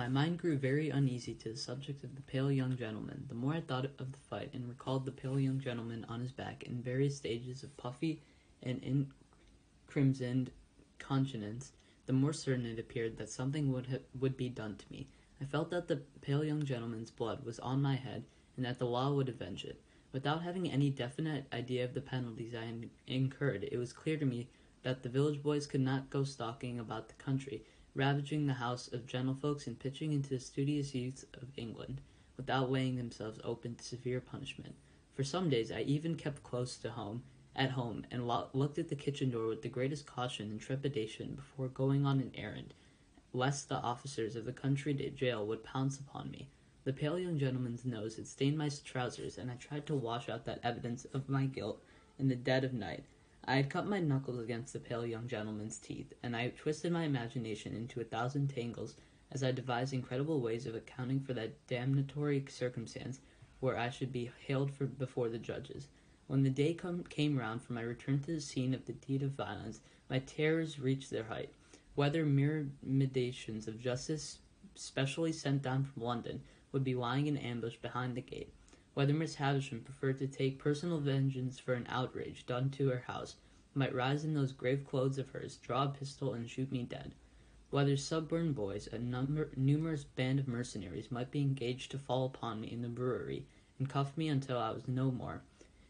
My mind grew very uneasy to the subject of the pale young gentleman. The more I thought of the fight, and recalled the pale young gentleman on his back in various stages of puffy and crimsoned countenance, the more certain it appeared that something would be done to me. I felt that the pale young gentleman's blood was on my head, and that the law would avenge it. Without having any definite idea of the penalties I incurred, it was clear to me that the village boys could not go stalking about the country, ravaging the house of gentlefolks and pitching into the studious youths of England, without laying themselves open to severe punishment. For some days I even kept close to home, and looked at the kitchen door with the greatest caution and trepidation before going on an errand, lest the officers of the country jail would pounce upon me. The pale young gentleman's nose had stained my trousers, and I tried to wash out that evidence of my guilt in the dead of night. I had cut my knuckles against the pale young gentleman's teeth, and I twisted my imagination into 1,000 tangles as I devised incredible ways of accounting for that damnatory circumstance where I should be haled before the judges. When the day came round for my return to the scene of the deed of violence, my terrors reached their height. Whether myrmidons of justice specially sent down from London would be lying in ambush behind the gate, whether Miss Havisham preferred to take personal vengeance for an outrage done to her house, might rise in those grave clothes of hers, draw a pistol, and shoot me dead, whether suburban boys, a numerous band of mercenaries, might be engaged to fall upon me in the brewery and cuff me until I was no more.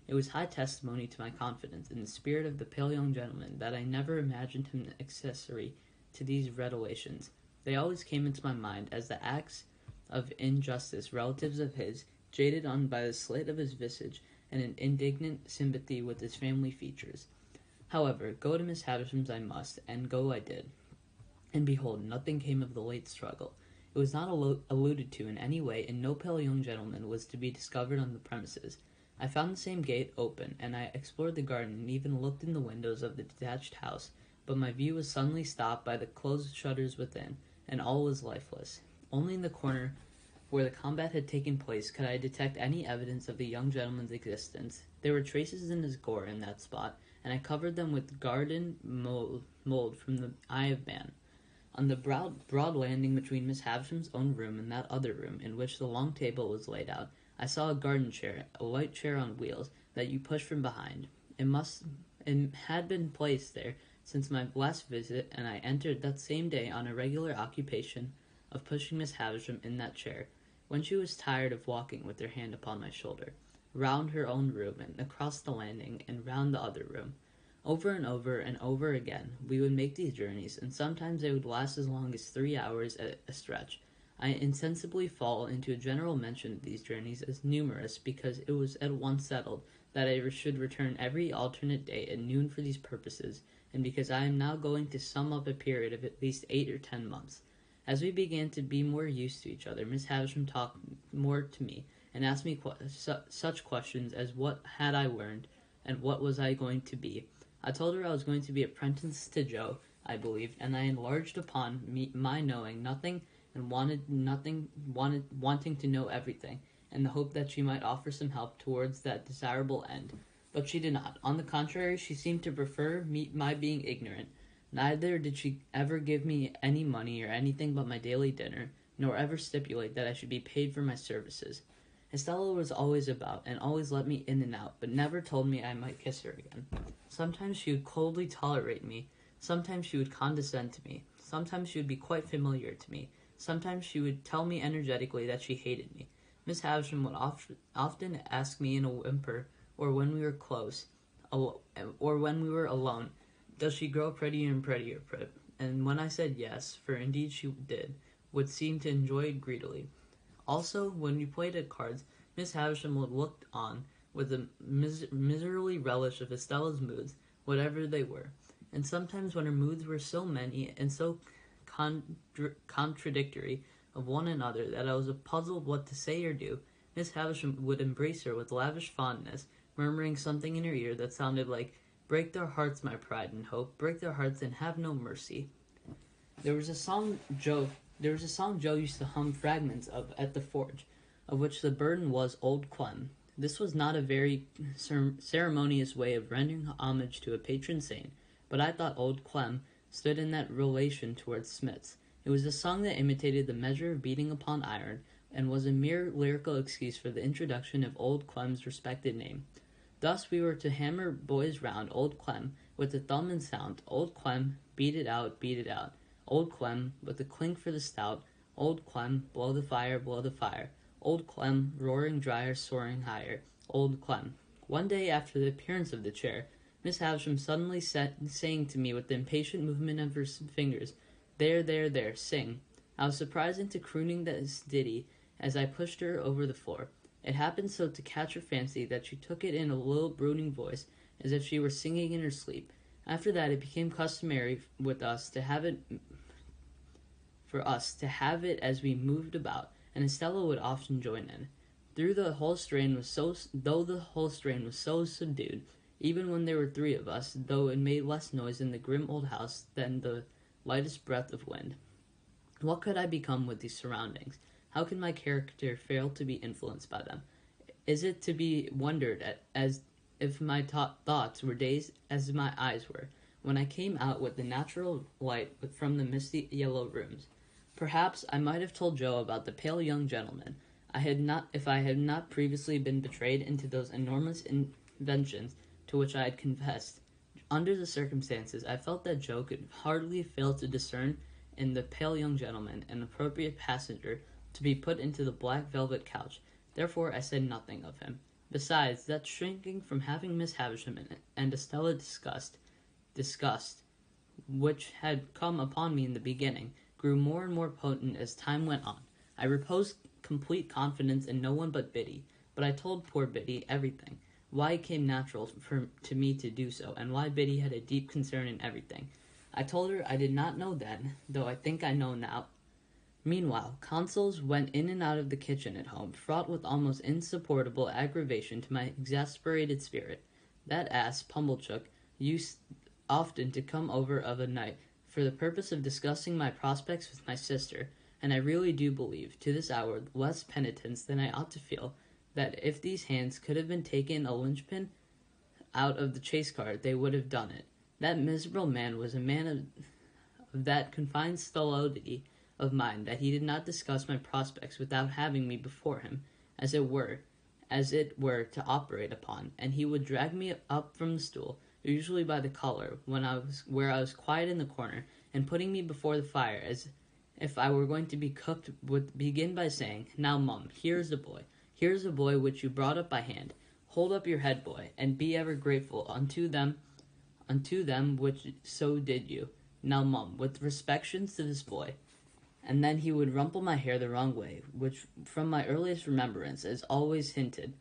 It was high testimony to my confidence in the spirit of the pale young gentleman that I never imagined him accessory to these revelations. They always came into my mind as the acts of injustice relatives of his, jaded on by the slit of his visage and an indignant sympathy with his family features. However, go to Miss Havisham's I must, and go I did. And behold, nothing came of the late struggle. It was not alluded to in any way, and no pale young gentleman was to be discovered on the premises. I found the same gate open, and I explored the garden and even looked in the windows of the detached house, but my view was suddenly stopped by the closed shutters within, and all was lifeless. Only in the corner where the combat had taken place could I detect any evidence of the young gentleman's existence. There were traces in his gore in that spot, and I covered them with garden mold from the eye of man. On the broad landing between Miss Havisham's own room and that other room, in which the long table was laid out, I saw a garden chair, a light chair on wheels, that you pushed from behind. It had been placed there since my last visit, and I entered that same day on a regular occupation of pushing Miss Havisham in that chair, when she was tired of walking with her hand upon my shoulder, round her own room and across the landing and round the other room. Over and over again, we would make these journeys, and sometimes they would last as long as 3 hours at a stretch. I insensibly fall into a general mention of these journeys as numerous because it was at once settled that I should return every alternate day at noon for these purposes, and because I am now going to sum up a period of at least 8 or 10 months. As we began to be more used to each other, Miss Havisham talked more to me, and asked me such questions as what had I learned, and what was I going to be. I told her I was going to be apprenticed to Joe, I believed, and I enlarged upon my knowing nothing and wanting to know everything, in the hope that she might offer some help towards that desirable end. But she did not. On the contrary, she seemed to prefer my being ignorant. Neither did she ever give me any money or anything but my daily dinner, nor ever stipulate that I should be paid for my services. Estella was always about, and always let me in and out, but never told me I might kiss her again. Sometimes she would coldly tolerate me, sometimes she would condescend to me, sometimes she would be quite familiar to me, sometimes she would tell me energetically that she hated me. Miss Havisham would often ask me in a whimper, or when we were or when we were alone, does she grow prettier and prettier, Pip? And when I said yes, for indeed she did, would seem to enjoy it greedily. Also, when we played at cards, Miss Havisham would look on with a miserly relish of Estella's moods, whatever they were. And sometimes when her moods were so many and so contradictory of one another that I was puzzled what to say or do, Miss Havisham would embrace her with lavish fondness, murmuring something in her ear that sounded like, "Break their hearts, my pride and hope, break their hearts and have no mercy." There was a song Joe used to hum fragments of at the forge, of which the burden was Old Clem. This was not a very ceremonious way of rendering homage to a patron saint, but I thought Old Clem stood in that relation towards Smiths, It was a song that imitated the measure of beating upon iron, and was a mere lyrical excuse for the introduction of Old Clem's respected name. Thus we were to hammer boys round Old Clem with the thumb and sound, Old Clem, beat it out, beat it out. Old Clem, with the clink for the stout, Old Clem, blow the fire, blow the fire. Old Clem, roaring drier, soaring higher. Old Clem. One day after the appearance of the chair, Miss Havisham suddenly saying to me with the impatient movement of her fingers, "There, there, there, sing." I was surprised into crooning this ditty as I pushed her over the floor. It happened so to catch her fancy that she took it in a low, brooding voice, as if she were singing in her sleep. After that, it became customary with us to have it as we moved about, and Estella would often join in. Though the whole strain was so subdued, even when there were three of us, though it made less noise in the grim old house than the lightest breath of wind. What could I become with these surroundings? How can my character fail to be influenced by them? Is it to be wondered at as if my thoughts were dazed as my eyes were, when I came out with the natural light from the misty yellow rooms? Perhaps I might have told Joe about the pale young gentleman, if I had not previously been betrayed into those enormous inventions to which I had confessed. Under the circumstances, I felt that Joe could hardly fail to discern in the pale young gentleman an appropriate passenger to be put into the black velvet couch. Therefore, I said nothing of him. Besides, that shrinking from having Miss Havisham and Estella disgust, which had come upon me in the beginning, grew more and more potent as time went on. I reposed complete confidence in no one but Biddy, but I told poor Biddy everything, why it came natural to me to do so, and why Biddy had a deep concern in everything. I told her I did not know then, though I think I know now. Meanwhile, consuls went in and out of the kitchen at home, fraught with almost insupportable aggravation to my exasperated spirit. That ass, Pumblechook, used often to come over of a night for the purpose of discussing my prospects with my sister, and I really do believe, to this hour, less penitence than I ought to feel, that if these hands could have been taken a linchpin out of the chaise cart, they would have done it. That miserable man was a man of that confined stolidity of mind that he did not discuss my prospects without having me before him, as it were, to operate upon, and he would drag me up from the stool, usually by the collar, where I was quiet in the corner, and putting me before the fire, as if I were going to be cooked, would begin by saying, "Now, Mum, here is a boy which you brought up by hand. Hold up your head, boy, and be ever grateful unto them which so did you. Now, Mum, with respections to this boy." And then he would rumple my hair the wrong way, which, from my earliest remembrance, as always hinted,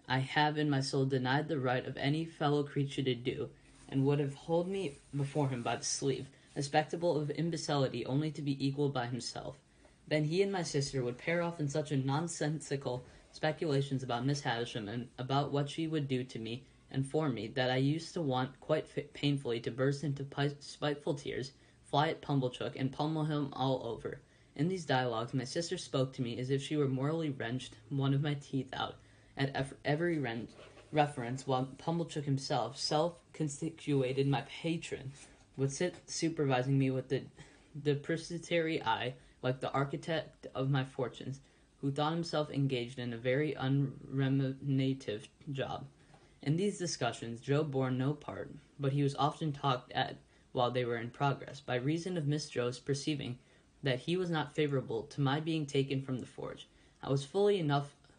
I have in my soul denied the right of any fellow creature to do, and would have hold me before him by the sleeve, a spectacle of imbecility only to be equalled by himself. Then he and my sister would pair off in such a nonsensical speculations about Miss Havisham and about what she would do to me and for me, that I used to want quite painfully to burst into spiteful tears, fly at Pumblechook, and pummel him all over. In these dialogues, my sister spoke to me as if she were morally wrenched one of my teeth out at every reference, while Pumblechook himself, self-constituted my patron, would sit supervising me with the depreciatory eye, like the architect of my fortunes, who thought himself engaged in a very unremunerative job. In these discussions, Joe bore no part, but he was often talked at while they were in progress, by reason of Miss Joe's perceiving that he was not favorable to my being taken from the forge. I was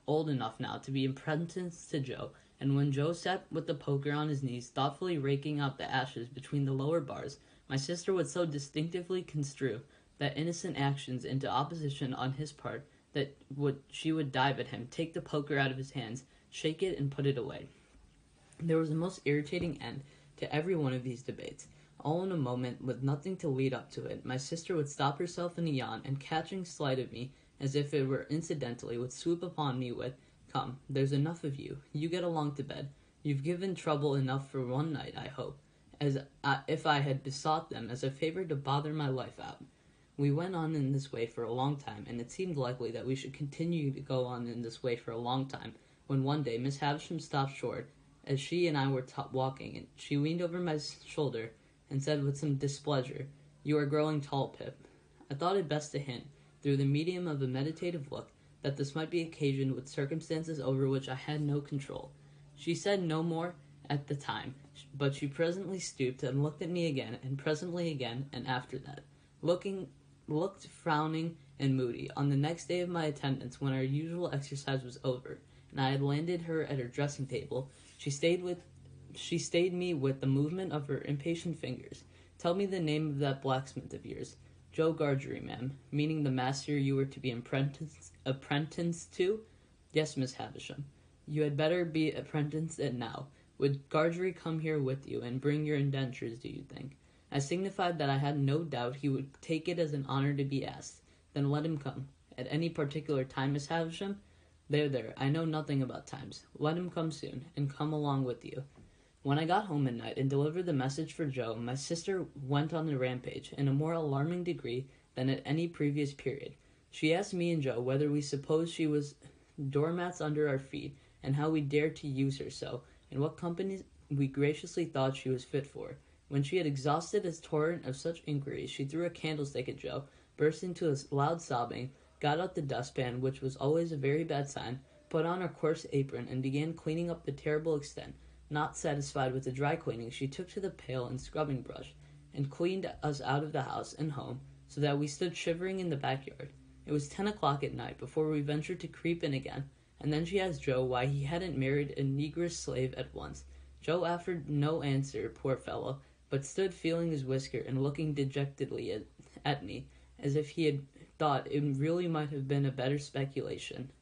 old enough now to be apprenticed to Joe, and when Joe sat with the poker on his knees, thoughtfully raking out the ashes between the lower bars, my sister would so distinctively construe that innocent actions into opposition on his part that she would dive at him, take the poker out of his hands, shake it, and put it away. There was a most irritating end to every one of these debates. All in a moment, with nothing to lead up to it, my sister would stop herself in a yawn, and catching sight of me, as if it were incidentally, would swoop upon me with, "Come, there's enough of you. You get along to bed. You've given trouble enough for one night, I hope," as if I had besought them as a favor to bother my life out. We went on in this way for a long time, and it seemed likely that we should continue to go on in this way for a long time, when one day Miss Havisham stopped short, as she and I were walking, and she leaned over my shoulder and said with some displeasure, "You are growing tall, Pip." I thought it best to hint, through the medium of a meditative look, that this might be occasioned with circumstances over which I had no control. She said no more at the time, but she presently stooped and looked at me again, and presently again, and after that, looked frowning and moody. On the next day of my attendance, when our usual exercise was over, and I had landed her at her dressing table, she stayed me with the movement of her impatient fingers. Tell me the name of that blacksmith of yours. Joe Gargery, ma'am, meaning the master you were to be apprenticed to? Yes, Miss Havisham. You had better be apprenticed at now. Would Gargery come here with you, and bring your indentures, do you think? I signified that I had no doubt he would take it as an honor to be asked. Then let him come. At any particular time, Miss Havisham? There, I know nothing about times. Let him come soon, and come along with you. When I got home at night and delivered the message for Joe, my sister went on the rampage in a more alarming degree than at any previous period. She asked me and Joe whether we supposed she was doormats under our feet, and how we dared to use her so, and what company we graciously thought she was fit for. When she had exhausted a torrent of such inquiries, she threw a candlestick at Joe, burst into a loud sobbing, got out the dustpan, which was always a very bad sign, put on her coarse apron, and began cleaning up the terrible extent. Not satisfied with the dry cleaning, she took to the pail and scrubbing brush, and cleaned us out of the house and home, so that we stood shivering in the backyard. It was 10 o'clock at night before we ventured to creep in again, and then she asked Joe why he hadn't married a negress slave at once. Joe offered no answer, poor fellow, but stood feeling his whisker and looking dejectedly at me, as if he had thought it really might have been a better speculation.